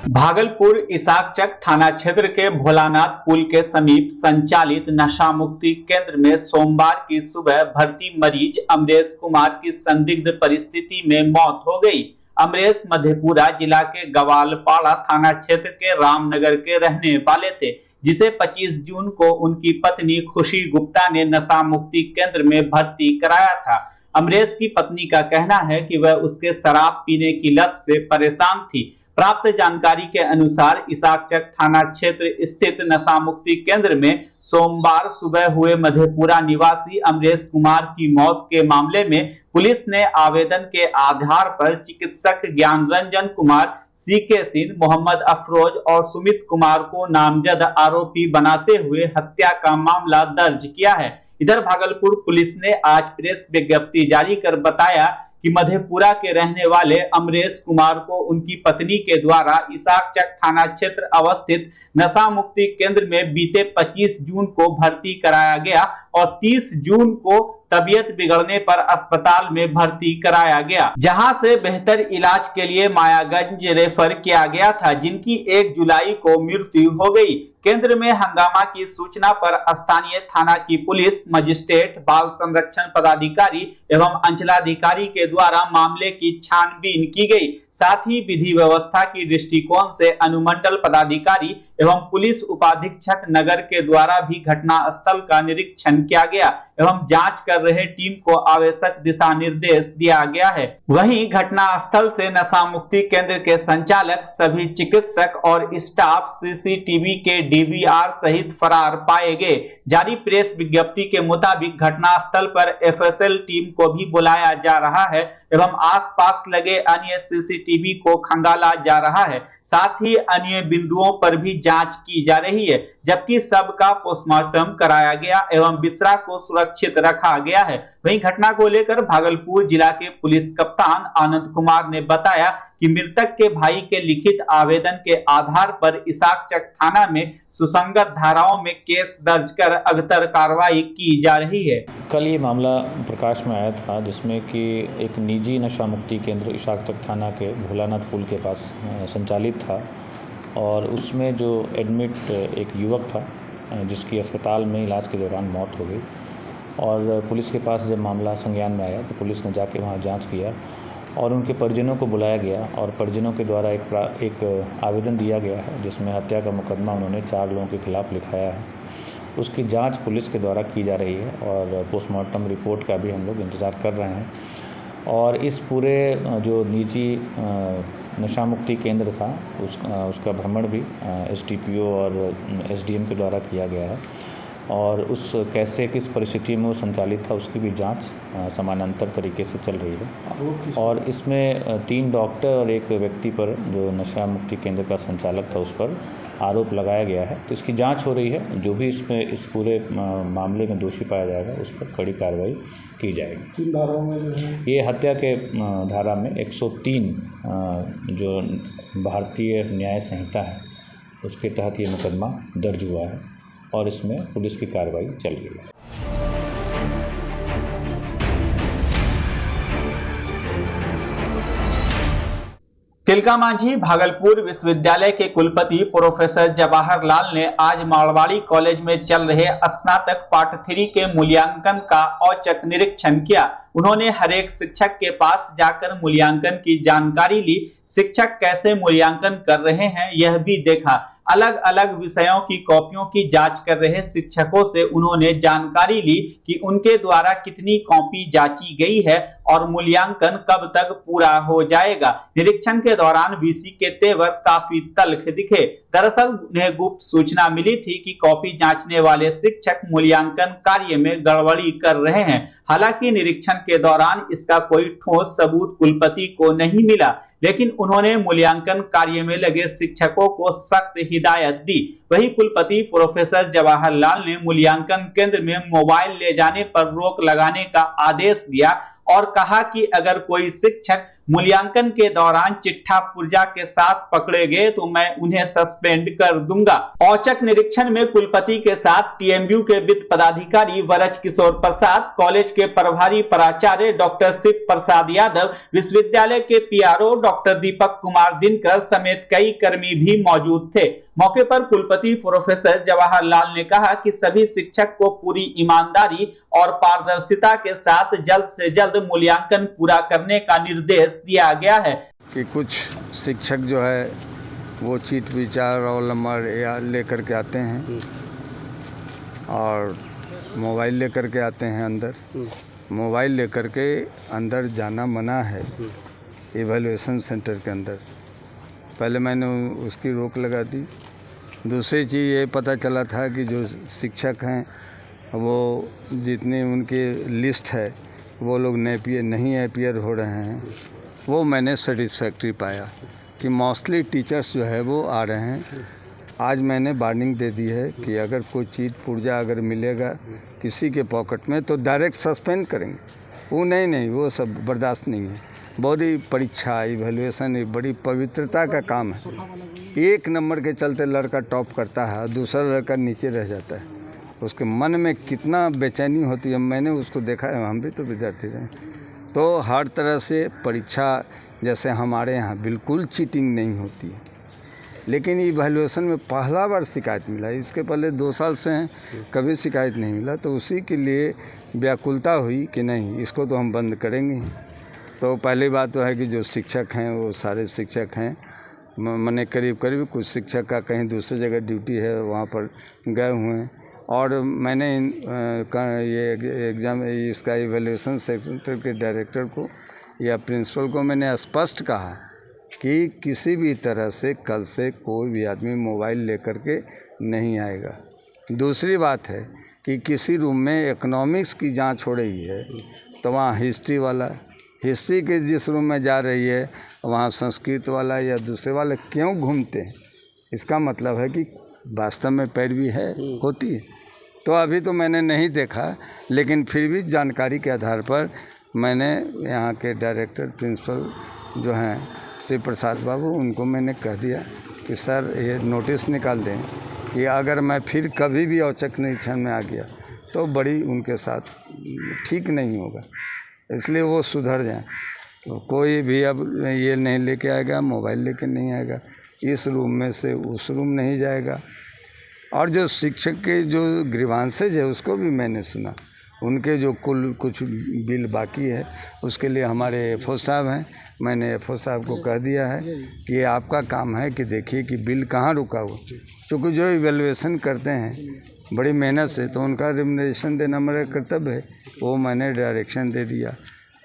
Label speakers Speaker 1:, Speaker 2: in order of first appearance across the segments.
Speaker 1: भागलपुर इसाकचक थाना क्षेत्र के भोलानाथ पुल के समीप संचालित नशा मुक्ति केंद्र में सोमवार की सुबह भर्ती मरीज अमरेश कुमार की संदिग्ध परिस्थिति में मौत हो गई। अमरेश मधेपुरा जिला के गवालपाड़ा थाना क्षेत्र के रामनगर के रहने वाले थे, जिसे 25 जून को उनकी पत्नी खुशी गुप्ता ने नशा मुक्ति केंद्र में भर्ती कराया था। अमरेश की पत्नी का कहना है कि वह उसके शराब पीने की लत से परेशान थी। प्राप्त जानकारी के अनुसार इसाकचक थाना क्षेत्र स्थित नशा मुक्ति केंद्र में सोमवार सुबह हुए मधेपुरा निवासी अमरेश कुमार की मौत के मामले में पुलिस ने आवेदन के आधार पर चिकित्सक ज्ञान रंजन कुमार, सीके सिंह, मोहम्मद अफरोज और सुमित कुमार को नामजद आरोपी बनाते हुए हत्या का मामला दर्ज किया है। इधर भागलपुर पुलिस ने आज प्रेस विज्ञप्ति जारी कर बताया कि मधेपुरा के रहने वाले अमरेश कुमार को उनकी पत्नी के द्वारा इसाकचक थाना क्षेत्र अवस्थित नशा मुक्ति केंद्र में बीते 25 जून को भर्ती कराया गया और 30 जून को तबीयत बिगड़ने पर अस्पताल में भर्ती कराया गया, जहां से बेहतर इलाज के लिए मायागंज रेफर किया गया था, जिनकी 1 जुलाई को मृत्यु हो गई। केंद्र में हंगामा की सूचना पर स्थानीय थाना की पुलिस, मजिस्ट्रेट, बाल संरक्षण पदाधिकारी एवं अंचलाधिकारी के द्वारा मामले की छानबीन की गई। साथ ही विधि व्यवस्था की दृष्टिकोण से अनुमंडल पदाधिकारी एवं पुलिस उपाधीक्षक नगर के द्वारा भी घटना स्थल का निरीक्षण किया गया एवं जांच कर रहे टीम को आवश्यक दिशा निर्देश दिया गया है। वहीं घटना स्थल से नशा मुक्ति केंद्र के संचालक, सभी चिकित्सक और स्टाफ सीसीटीवी के डीवीआर सहित फरार पाए गए। जारी प्रेस विज्ञप्ति के मुताबिक घटना स्थल पर एफएसएल टीम को भी बुलाया जा रहा है एवं आसपास लगे अन्य सीसीटीवी को खंगाला जा रहा है। साथ ही अन्य बिंदुओं पर भी जांच की जा रही है, जबकि शव का पोस्टमार्टम कराया गया एवं बिस्रा को सुरक्षित रखा गया है। वहीं घटना को लेकर भागलपुर जिला के पुलिस कप्तान आनंद कुमार ने बताया कि मृतक के भाई के लिखित आवेदन के आधार पर इसाकचक थाना में सुसंगत धाराओं में केस दर्ज कर अगतर कार्रवाई की जा रही है।
Speaker 2: कल ये मामला प्रकाश में आया था, जिसमें कि एक निजी नशा मुक्ति केंद्र इसाकचक थाना के भोलानाथ पुल के पास संचालित था और उसमें जो एडमिट एक युवक था, जिसकी अस्पताल में इलाज के दौरान मौत हो गई। और पुलिस के पास जब मामला संज्ञान में आया तो पुलिस ने जाके वहाँ जांच किया और उनके परिजनों को बुलाया गया और परिजनों के द्वारा एक आवेदन दिया गया है, जिसमें हत्या का मुकदमा उन्होंने 4 लोगों के खिलाफ लिखाया है। उसकी जांच पुलिस के द्वारा की जा रही है और पोस्टमार्टम रिपोर्ट का भी हम लोग इंतज़ार कर रहे हैं। और इस पूरे जो निजी नशा मुक्ति केंद्र था उसका भ्रमण भी एसडीपीओ और एसडीएम के द्वारा किया गया है और उस कैसे किस परिस्थिति में वो संचालित था उसकी भी जांच समानांतर तरीके से चल रही है। और इसमें 3 डॉक्टर और एक व्यक्ति पर, जो नशा मुक्ति केंद्र का संचालक था, उस पर आरोप लगाया गया है। तो इसकी जांच हो रही है। जो भी इसमें इस पूरे मामले में दोषी पाया जाएगा उस पर कड़ी कार्रवाई की जाएगी।
Speaker 3: 3 धाराओं में जो है
Speaker 2: ये हत्या के धारा में 103 जो भारतीय न्याय संहिता है उसके तहत ये मुकदमा दर्ज हुआ है और इसमें पुलिस की कार्रवाई चल रही है।
Speaker 1: तिलकामांझी भागलपुर विश्वविद्यालय के कुलपति प्रोफेसर जवाहर लाल ने आज मारवाड़ी कॉलेज में चल रहे स्नातक पार्ट 3 के मूल्यांकन का औचक निरीक्षण किया। उन्होंने हरेक शिक्षक के पास जाकर मूल्यांकन की जानकारी ली, शिक्षक कैसे मूल्यांकन कर रहे हैं यह भी देखा। अलग अलग विषयों की कॉपियों की जांच कर रहे शिक्षकों से उन्होंने जानकारी ली कि उनके द्वारा कितनी कॉपी जांची गई है और मूल्यांकन कब तक पूरा हो जाएगा। निरीक्षण के दौरान वीसी के तेवर काफी तल्ख दिखे। दरअसल उन्हें गुप्त सूचना मिली थी कि कॉपी जांचने वाले शिक्षक मूल्यांकन कार्य में गड़बड़ी कर रहे हैं। हालांकि निरीक्षण के दौरान इसका कोई ठोस सबूत कुलपति को नहीं मिला, लेकिन उन्होंने मूल्यांकन कार्य में लगे शिक्षकों को सख्त हिदायत दी। वही कुलपति प्रोफेसर जवाहर लाल ने मूल्यांकन केंद्र में मोबाइल ले जाने पर रोक लगाने का आदेश दिया और कहा कि अगर कोई शिक्षक मूल्यांकन के दौरान चिट्ठा पुर्जा के साथ पकड़े गए तो मैं उन्हें सस्पेंड कर दूंगा। औचक निरीक्षण में कुलपति के साथ टीएमयू के वित्त पदाधिकारी वरज किशोर प्रसाद, कॉलेज के प्रभारी प्राचार्य डॉक्टर शिव प्रसाद यादव, विश्वविद्यालय के पीआरओ डॉक्टर दीपक कुमार दिनकर समेत कई कर्मी भी मौजूद थे। मौके पर कुलपति प्रोफेसर जवाहरलाल ने कहा कि सभी शिक्षक को पूरी ईमानदारी और पारदर्शिता के साथ जल्द से जल्द मूल्यांकन पूरा करने का निर्देश दिया गया है
Speaker 3: कि कुछ शिक्षक जो है वो चीट विचार रोल नंबर या लेकर के आते हैं और मोबाइल लेकर के आते हैं अंदर। मोबाइल लेकर के अंदर जाना मना है इवैल्यूएशन सेंटर के अंदर। पहले मैंने उसकी रोक लगा दी। दूसरी चीज़ ये पता चला था कि जो शिक्षक हैं वो जितनी उनकी लिस्ट है वो लोग नहीं अपीयर हो रहे हैं। वो मैंने सेटिस्फैक्ट्री पाया कि मोस्टली टीचर्स जो है वो आ रहे हैं। आज मैंने वार्निंग दे दी है कि अगर कोई चीज़ पुर्जा अगर मिलेगा किसी के पॉकेट में तो डायरेक्ट सस्पेंड करेंगे। वो नहीं वो सब बर्दाश्त नहीं है। बड़ी परीक्षा इवैल्यूएशन बड़ी पवित्रता का काम है। एक नंबर के चलते लड़का टॉप करता है, दूसरा लड़का नीचे रह जाता है। उसके मन में कितना बेचैनी होती है, मैंने उसको देखा है, हम भी तो विद्यार्थी रहे। तो हर तरह से परीक्षा जैसे हमारे यहाँ बिल्कुल चीटिंग नहीं होती है, लेकिन इवैल्यूएशन में पहला बार शिकायत मिला। इसके पहले 2 साल से हैं, कभी शिकायत नहीं मिला। तो उसी के लिए व्याकुलता हुई कि नहीं, इसको तो हम बंद करेंगे। तो पहली बात तो है कि जो शिक्षक हैं वो सारे शिक्षक हैं, मैंने करीब कुछ शिक्षक का कहीं दूसरी जगह ड्यूटी है, वहाँ पर गए हुए हैं। और मैंने ये एग्ज़ाम इसका इवैल्यूएशन सेंटर के डायरेक्टर को या प्रिंसिपल को मैंने स्पष्ट कहा कि किसी भी तरह से कल से कोई भी आदमी मोबाइल लेकर के नहीं आएगा। दूसरी बात है कि किसी रूम में इकोनॉमिक्स की जांच हो रही है तो वहाँ हिस्ट्री के जिस रूम में जा रही है वहाँ संस्कृत वाला या दूसरे वाले क्यों घूमते हैं? इसका मतलब है कि वास्तव में पैरवी होती है। तो अभी तो मैंने नहीं देखा, लेकिन फिर भी जानकारी के आधार पर मैंने यहाँ के डायरेक्टर प्रिंसिपल जो हैं शिव प्रसाद बाबू, उनको मैंने कह दिया कि सर ये नोटिस निकाल दें कि अगर मैं फिर कभी भी औचक निरीक्षण में आ गया तो बड़ी उनके साथ ठीक नहीं होगा, इसलिए वो सुधर जाएं। तो कोई भी अब ये नहीं लेके आएगा, मोबाइल लेके नहीं आएगा, इस रूम में से उस रूम नहीं जाएगा। और जो शिक्षक के जो ग्रीवांसेज है उसको भी मैंने सुना, उनके जो कुल कुछ बिल बाकी है उसके लिए हमारे एफओ साहब हैं, मैंने एफओ साहब को कह दिया है कि ये आपका काम है कि देखिए कि बिल कहाँ रुका हुआ। क्योंकि जो इवैल्यूएशन करते हैं बड़ी मेहनत से, तो उनका रिम्यूनरेशन देना मेरा कर्तव्य है, वो मैंने डायरेक्शन दे दिया।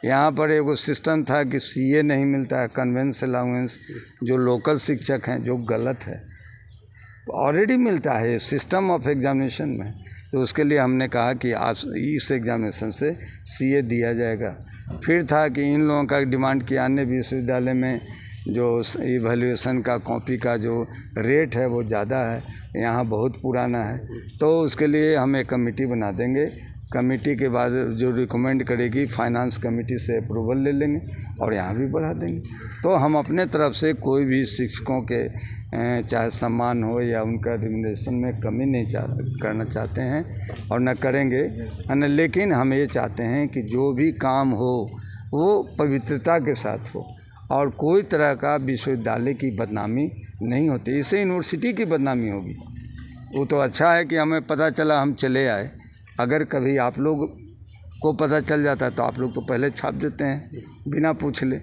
Speaker 3: यहाँ पर एक सिस्टम था कि सीए नहीं मिलता है, कन्वेंस अलाउंस जो लोकल शिक्षक हैं, जो गलत है। ऑलरेडी मिलता है सिस्टम ऑफ एग्जामिनेशन में, तो उसके लिए हमने कहा कि आज इस एग्जामिनेशन से सीए दिया जाएगा। फिर था कि इन लोगों का डिमांड किया अन्य विश्वविद्यालय में जो इवैल्यूएशन का कॉपी का जो रेट है वो ज़्यादा है, यहाँ बहुत पुराना है। तो उसके लिए हम एक कमेटी बना देंगे। कमेटी के बाद जो रिकमेंड करेगी फाइनेंस कमेटी से अप्रूवल ले लेंगे और यहाँ भी बढ़ा देंगे। तो हम अपने तरफ से कोई भी शिक्षकों के चाहे सम्मान हो या उनका रिम्यूनरेशन में कमी नहीं करना चाहते हैं और न करेंगे, लेकिन हम ये चाहते हैं कि जो भी काम हो वो पवित्रता के साथ हो और कोई तरह का विश्वविद्यालय की बदनामी नहीं होती। इससे यूनिवर्सिटी की बदनामी होगी। वो तो अच्छा है कि हमें पता चला, हम चले आए। अगर कभी आप लोग को पता चल जाता तो आप लोग तो पहले छाप देते हैं बिना पूछ ले,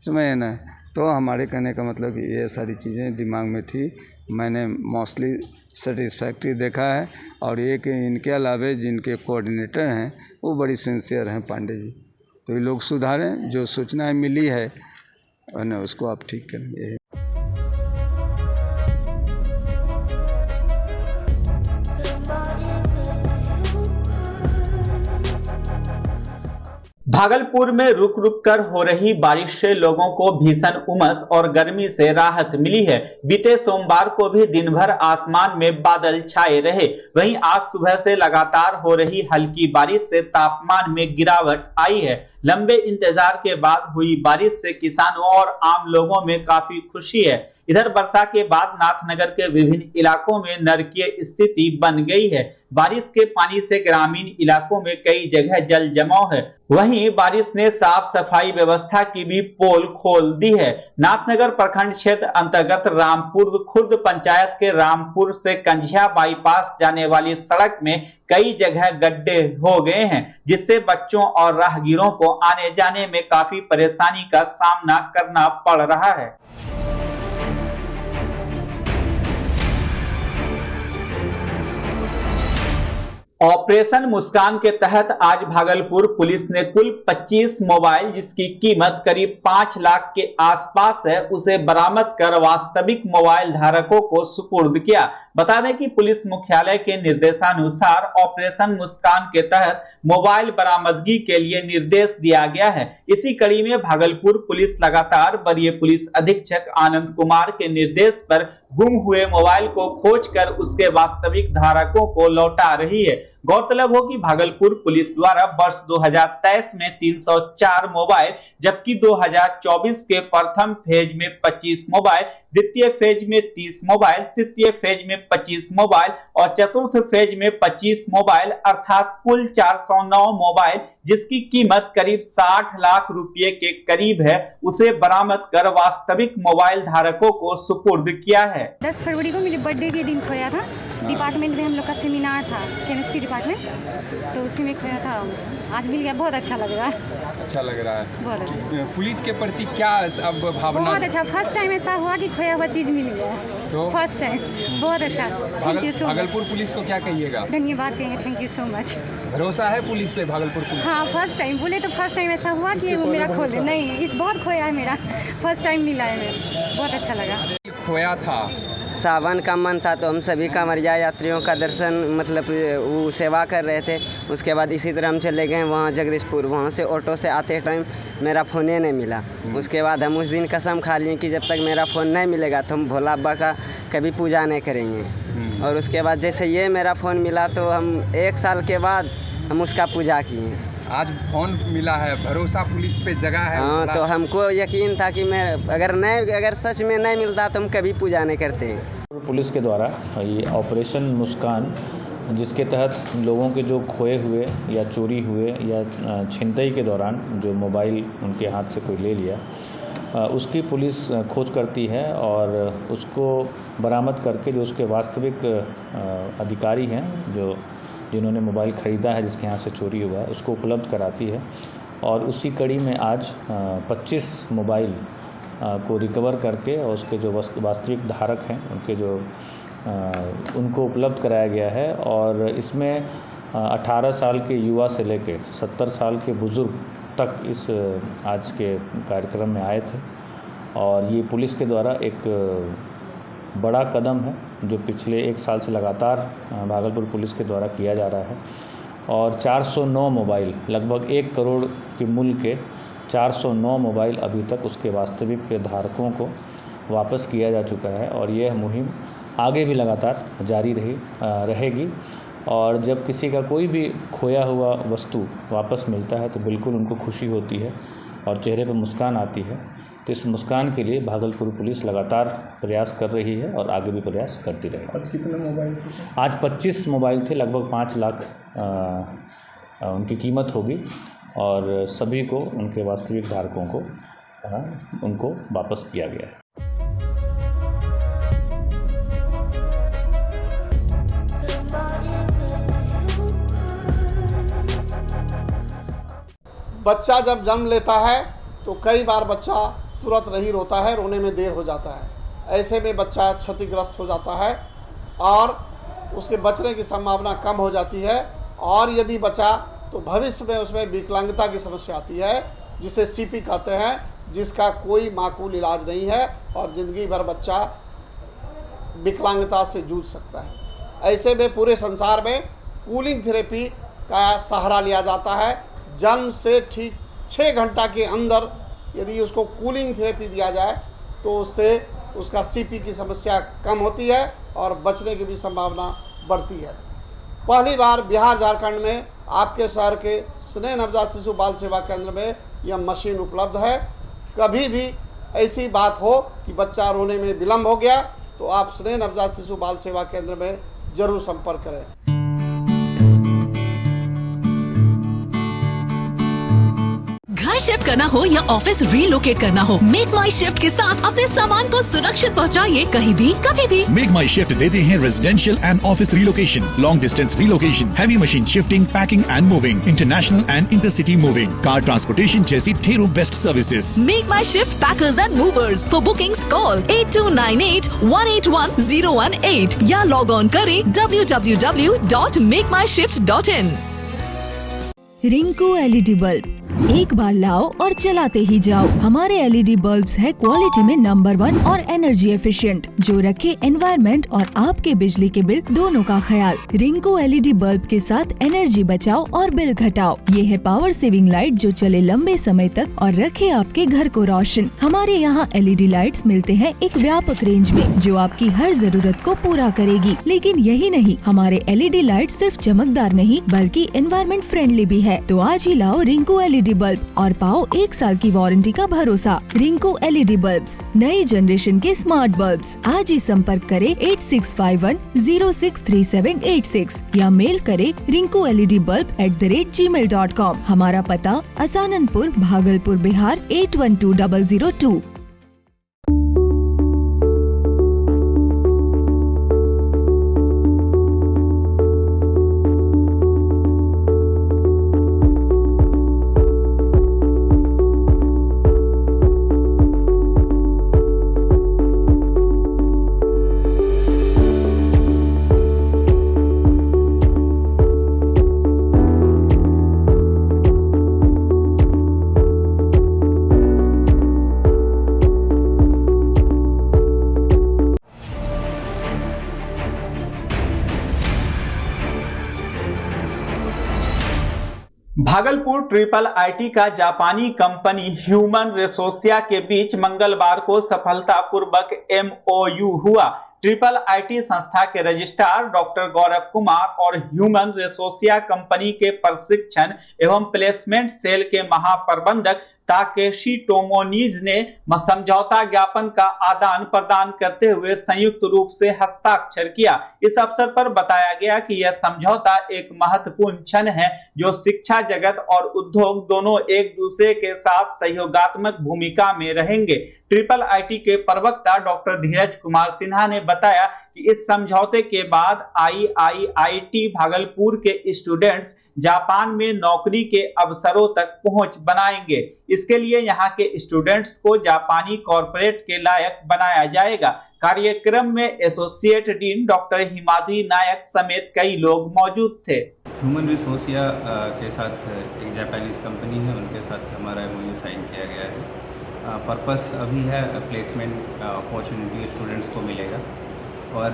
Speaker 3: समझे ना। तो हमारे कहने का मतलब कि ये सारी चीज़ें दिमाग में थी, मैंने मोस्टली सेटिस्फैक्ट्री देखा है। और एक इनके अलावे जिनके कोऑर्डिनेटर हैं वो बड़ी सिंसियर हैं, पांडे जी। तो ये लोग सुधारें, जो सूचनाएं मिली है उसको आप ठीक करें।
Speaker 1: भागलपुर में रुक रुक कर हो रही बारिश से लोगों को भीषण उमस और गर्मी से राहत मिली है। बीते सोमवार को भी दिन भर आसमान में बादल छाए रहे। वहीं आज सुबह से लगातार हो रही हल्की बारिश से तापमान में गिरावट आई है। लंबे इंतजार के बाद हुई बारिश से किसानों और आम लोगों में काफी खुशी है। इधर वर्षा के बाद नाथनगर के विभिन्न इलाकों में नरकीय स्थिति बन गई है। बारिश के पानी से ग्रामीण इलाकों में कई जगह जल जमाव है। वहीं बारिश ने साफ सफाई व्यवस्था की भी पोल खोल दी है। नाथनगर प्रखंड क्षेत्र अंतर्गत रामपुर खुर्द पंचायत के रामपुर से कंझिया बाईपास जाने वाली सड़क में कई जगह गड्ढे हो गए हैं, जिससे बच्चों और राहगीरों को आने जाने में काफी परेशानी का सामना करना पड़ रहा है। ऑपरेशन मुस्कान के तहत आज भागलपुर पुलिस ने कुल 25 मोबाइल जिसकी कीमत करीब 5 लाख के आसपास है, उसे बरामद कर वास्तविक मोबाइल धारकों को सुपुर्द किया। बता दें कि पुलिस मुख्यालय के निर्देशानुसार ऑपरेशन मुस्कान के तहत मोबाइल बरामदगी के लिए निर्देश दिया गया है। इसी कड़ी में भागलपुर पुलिस लगातार वरीय पुलिस अधीक्षक आनंद कुमार के निर्देश पर गुम हुए मोबाइल को खोजकर उसके वास्तविक धारकों को लौटा रही है। गौरतलब हो कि भागलपुर पुलिस द्वारा वर्ष 2023 में 304 मोबाइल, जबकि 2024 के प्रथम फेज में 25 मोबाइल, द्वितीय फेज में 30 मोबाइल, तृतीय फेज में 25 मोबाइल और चतुर्थ फेज में 25 मोबाइल अर्थात कुल 409 मोबाइल जिसकी कीमत करीब 60 लाख रुपए के करीब है, उसे बरामद कर वास्तविक मोबाइल धारकों को सुपुर्द किया है।
Speaker 4: 10 फरवरी को मेरे बर्थडे के दिन खोया था। डिपार्टमेंट में हम लोग का सेमिनार था, केमिस्ट्री डिपार्टमेंट, तो उसी में खोया था। आज मिल गया, बहुत अच्छा लग रहा है।
Speaker 5: अच्छा लग रहा है,
Speaker 4: बहुत अच्छा।
Speaker 5: पुलिस के प्रति क्या अब भावना?
Speaker 4: बहुत अच्छा, फर्स्ट टाइम ऐसा हुआ कि खोया हुआ चीज़ मिल गया, तो फर्स्ट टाइम, बहुत अच्छा। Thank you so much.
Speaker 5: Bhagalpur police को क्या कहिएगा?
Speaker 4: धन्यवाद कहेंगे, थैंक यू सो मच।
Speaker 5: भरोसा है पुलिस पे, भागलपुर पुलिस?
Speaker 4: हाँ, फर्स्ट टाइम बोले तो फर्स्ट टाइम ऐसा हुआ कि वो मेरा खोले नहीं, इस बहुत खोया है मेरा, फर्स्ट टाइम मिला है मेरा, बहुत अच्छा लगा।
Speaker 5: खोया था,
Speaker 6: सावन का मन था तो हम सभी कांवरिया यात्रियों का दर्शन मतलब वो सेवा कर रहे थे। उसके बाद इसी तरह हम चले गए वहाँ जगदीशपुर, वहाँ से ऑटो से आते टाइम मेरा फ़ोन ही नहीं मिला। उसके बाद हम उस दिन कसम खा लिए कि जब तक मेरा फ़ोन नहीं मिलेगा तो हम भोला बाबा का कभी पूजा नहीं करेंगे। और उसके बाद जैसे ये मेरा फ़ोन मिला तो हम 1 साल के बाद हम उसका पूजा किए।
Speaker 5: आज फ़ोन मिला है, भरोसा पुलिस पे जगह है।
Speaker 6: हाँ, तो हमको यकीन था कि मैं अगर सच में नहीं मिलता तो हम कभी पूजा नहीं करते।
Speaker 2: पुलिस के द्वारा ये ऑपरेशन मुस्कान, जिसके तहत लोगों के जो खोए हुए या चोरी हुए या छिनतई के दौरान जो मोबाइल उनके हाथ से कोई ले लिया, उसकी पुलिस खोज करती है और उसको बरामद करके जो उसके वास्तविक अधिकारी हैं, जिन्होंने मोबाइल ख़रीदा है, जिसके यहाँ से चोरी हुआ है, उसको उपलब्ध कराती है। और उसी कड़ी में आज 25 मोबाइल को रिकवर करके और उसके जो वास्तविक धारक हैं उनको उपलब्ध कराया गया है। और इसमें 18 साल के युवा से लेकर 70 साल के बुज़ुर्ग तक इस आज के कार्यक्रम में आए थे। और ये पुलिस के द्वारा एक बड़ा कदम है जो पिछले 1 साल से लगातार भागलपुर पुलिस के द्वारा किया जा रहा है। और 409 मोबाइल, लगभग 1 करोड़ के मूल्य के 409 मोबाइल अभी तक उसके वास्तविक धारकों को वापस किया जा चुका है। और यह मुहिम आगे भी लगातार जारी रहेगी। और जब किसी का कोई भी खोया हुआ वस्तु वापस मिलता है तो बिल्कुल उनको खुशी होती है और चेहरे पर मुस्कान आती है। तो इस मुस्कान के लिए भागलपुर पुलिस लगातार प्रयास कर रही है और आगे भी प्रयास करती रहेगी।
Speaker 5: आज कितने मोबाइल थे?
Speaker 2: आज 25 मोबाइल थे, लगभग 5 लाख उनकी कीमत होगी। और सभी को उनके वास्तविक धारकों को उनको वापस किया गया है।
Speaker 7: बच्चा जब जन्म लेता है तो कई बार बच्चा तुरंत नहीं रोता है, रोने में देर हो जाता है। ऐसे में बच्चा क्षतिग्रस्त हो जाता है और उसके बचने की संभावना कम हो जाती है। और यदि बचा तो भविष्य में उसमें विकलांगता की समस्या आती है, जिसे सीपी कहते हैं, जिसका कोई माकूल इलाज नहीं है और ज़िंदगी भर बच्चा विकलांगता से जूझ सकता है। ऐसे में पूरे संसार में कूलिंग थेरेपी का सहारा लिया जाता है, जन्म से ठीक 6 घंटा के अंदर यदि उसको कूलिंग थेरेपी दिया जाए तो उससे उसका सीपी की समस्या कम होती है और बचने की भी संभावना बढ़ती है। पहली बार बिहार झारखंड में आपके शहर के स्नेह नवजात शिशु बाल सेवा केंद्र में यह मशीन उपलब्ध है। कभी भी ऐसी बात हो कि बच्चा रोने में विलम्ब हो गया तो आप स्नेह नवजात शिशु बाल सेवा केंद्र में जरूर संपर्क करें।
Speaker 8: घर शिफ्ट करना हो या ऑफिस रीलोकेट करना हो, मेक माई शिफ्ट के साथ अपने सामान को सुरक्षित पहुंचाइए कहीं भी कभी भी।
Speaker 9: मेक माई शिफ्ट देते हैं residential and office relocation, long distance relocation, heavy machine shifting, packing and moving, international and intercity moving, car transportation जैसी ढेरों best services.
Speaker 8: Make my shift packers and movers. For bookings call 8298-181-018 या log on करें www.makemyshift.in।
Speaker 10: Rinku LED bulb, एक बार लाओ और चलाते ही जाओ। हमारे एलईडी बल्ब्स है क्वालिटी में नंबर 1 और एनर्जी एफिशिएंट, जो रखे एनवायरनमेंट और आपके बिजली के बिल दोनों का ख्याल। रिंकू एलईडी बल्ब के साथ एनर्जी बचाओ और बिल घटाओ। ये है पावर सेविंग लाइट जो चले लंबे समय तक और रखे आपके घर को रोशन। हमारे यहाँ एलईडी लाइट्स मिलते हैं एक व्यापक रेंज में जो आपकी हर जरूरत को पूरा करेगी। लेकिन यही नहीं, हमारे एलईडी लाइट सिर्फ चमकदार नहीं बल्कि एनवायरनमेंट फ्रेंडली भी है। तो आज ही लाओ रिंकू एलईडी बल्ब और पाओ 1 साल की वारंटी का भरोसा। रिंकू एलईडी बल्ब्स, नई जनरेशन के स्मार्ट बल्ब्स। आज ही संपर्क करें 8651063786 या मेल करें rinku.led.bulb@gmail.com। हमारा पता असाननपुर, भागलपुर, बिहार 812002।
Speaker 1: भागलपुर ट्रिपल आईटी का जापानी कंपनी ह्यूमन रिसोर्सिया के बीच मंगलवार को सफलतापूर्वक एमओयू हुआ। ट्रिपल आईटी संस्था के रजिस्ट्रार डॉक्टर गौरव कुमार और ह्यूमन रिसोर्सिया कंपनी के प्रशिक्षण एवं प्लेसमेंट सेल के महाप्रबंधक ताकेशी टोमोनीज ने समझौता ज्ञापन का आदान प्रदान करते हुए संयुक्त रूप से हस्ताक्षर किया। इस अवसर पर बताया गया कि यह समझौता एक महत्वपूर्ण क्षण है जो शिक्षा जगत और उद्योग दोनों एक दूसरे के साथ सहयोगात्मक भूमिका में रहेंगे। ट्रिपल आईटी के प्रवक्ता डॉक्टर धीरज कुमार सिन्हा ने बताया कि इस समझौते के बाद आईआईआईटी भागलपुर के स्टूडेंट्स जापान में नौकरी के अवसरों तक पहुंच बनाएंगे। इसके लिए यहां के स्टूडेंट्स को जापानी कॉर्पोरेट के लायक बनाया जाएगा। कार्यक्रम में एसोसिएट डीन डॉक्टर हिमाद्री नायक समेत कई लोग मौजूद थे।
Speaker 11: ह्यूमन रिसोर्सिया के साथ एक जापानीज कंपनी है, उनके साथ हमारा एमओयू साइन किया गया है। पर्पस अभी है प्लेसमेंट अपॉर्चुनिटी स्टूडेंट्स को मिलेगा और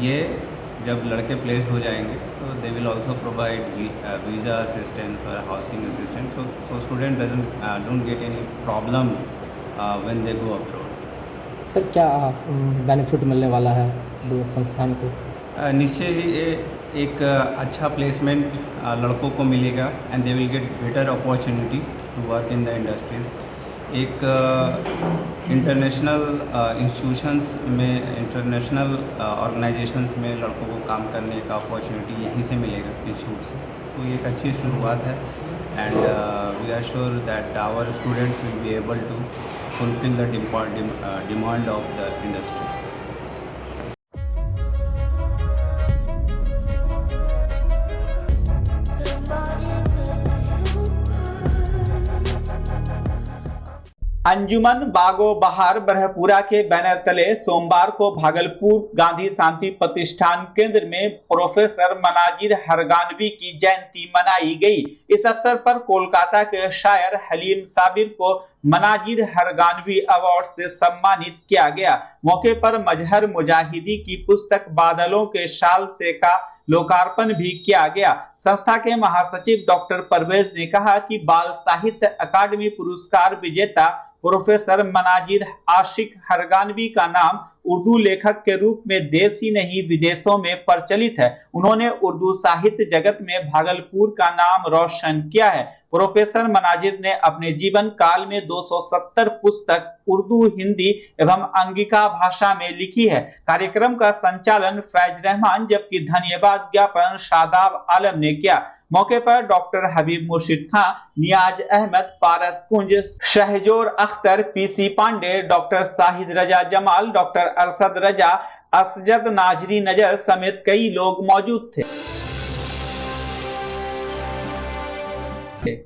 Speaker 11: ये जब लड़के प्लेस्ड हो जाएंगे तो they will also provide visa assistance और housing assistance, so student don't get any problem when they go abroad.
Speaker 12: Sir क्या बेनिफिट मिलने वाला है दो संस्थान को?
Speaker 11: निश्चय ही एक अच्छा प्लेसमेंट लड़कों को मिलेगा and they will get better opportunity to work in the industries. एक इंटरनेशनल इंस्टीट्यूशंस में, इंटरनेशनल ऑर्गेनाइजेशंस में लड़कों को काम करने का अपॉर्चुनिटी यहीं से मिलेगा, इंस्टीट्यूट से। तो ये एक अच्छी शुरुआत है and we are sure that our students will be able to fulfil the demand of the industry.
Speaker 1: Anjuman Bagho Bahar Brahmpura के बैनर तले सोमवार को भागलपुर गांधी शांति प्रतिष्ठान केंद्र में प्रोफेसर मनाजिर हरगानवी की जयंती मनाई गई। इस अवसर पर कोलकाता के शायर हलीम साबिर को मनाजिर हरगानवी अवार्ड से सम्मानित किया गया। मौके पर मजहर मुजाहिदी की पुस्तक बादलों के शाल से का लोकार्पण भी किया गया। संस्था के महासचिव डॉक्टर परवेज ने कहा कि बाल साहित्य अकादमी पुरस्कार विजेता प्रोफेसर मनाजिर आशिक हरगानवी का नाम उर्दू लेखक के रूप में देश ही नहीं विदेशों में प्रचलित है। उन्होंने उर्दू साहित्य जगत में भागलपुर का नाम रोशन किया है। प्रोफेसर मनाजिर ने अपने जीवन काल में 270 पुस्तक उर्दू, हिंदी एवं अंगिका भाषा में लिखी है। कार्यक्रम का संचालन फैज रहमान जबकि धन्यवाद ज्ञापन शादाब आलम ने किया। मौके पर डॉक्टर हबीब मुर्शिद खां, नियाज अहमद, पारस कुंज, शहजोर अख्तर, पीसी पांडे, डॉक्टर शाहिद रजा जमाल, डॉक्टर अरशद रजा, असजद नाजरी नजर समेत कई लोग मौजूद थे।